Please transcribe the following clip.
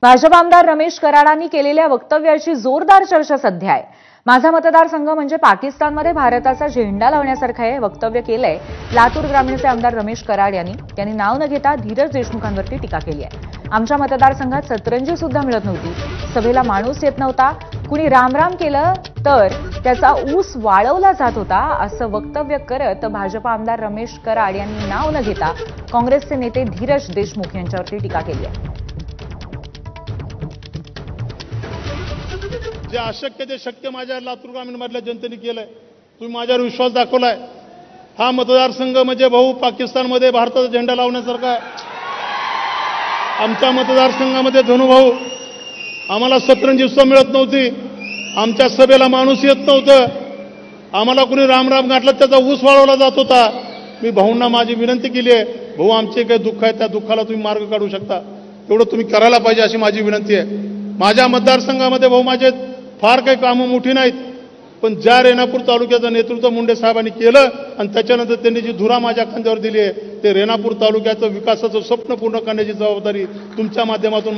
भाजप आमदार रमेश कराडांनी केलेल्या वक्तव्याची जोरदार चर्चा सध्या आहे। माझा मतदारसंघ म्हणजे पाकिस्तानमध्ये भारताचा झेंडा लावण्यासारखं आहे वक्तव्य केलंय लातूर ग्रामीणचे आमदार रमेश कराड यांनी। त्यांनी नाव न घेता धीरज देशमुखांवरती टीका केली आहे। आमच्या मतदारसंघात सतरंजी सुद्धा मिळत नव्हती, सभेला माणूस येत नव्हता, कुणी रामराम केलं तर त्याचा ऊस वाळवला जात होता असं वक्तव्य करत भाजप आमदार रमेश कराड यांनी नाव न घेता काँग्रेसचे नेते धीरज देशमुख यांच्यावरती टीका केली आहे। जे अशक्य ते शक्य माझ्या लातूर ग्रामीण मधल्या जनतेने केलंय, तुम्ही माझ्यावर विश्वास दाखवलाय। हा मतदारसंघ म्हणजे भाऊ पाकिस्तानमध्ये भारताचा झेंडा लावण्यासारखा आहे। आमच्या मतदारसंघामध्ये धनुभाऊ आम्हाला सतरंजी सुद्धा मिळत नव्हती, आमच्या सभेला माणूस येत नव्हतं, आम्हाला कुणी रामराम गाठला त्याचा ऊस वाळवला जात होता। मी भाऊंना माझी विनंती केली आहे, भाऊ आमचे काही दुःख आहे त्या दुःखाला तुम्ही मार्ग काढू शकता, तेवढं तुम्ही करायला पाहिजे अशी माझी विनंती आहे। माझ्या मतदारसंघामध्ये भाऊ माझे फार काही कामं मोठी नाहीत, पण ज्या रेणापूर तालुक्याचं नेतृत्व मुंडे साहेबांनी केलं आणि त्याच्यानंतर त्यांनी जी धुरा माझ्या खांद्यावर दिली आहे ते रेणापूर तालुक्याचं विकासाचं स्वप्न पूर्ण करण्याची जबाबदारी तुमच्या माध्यमातून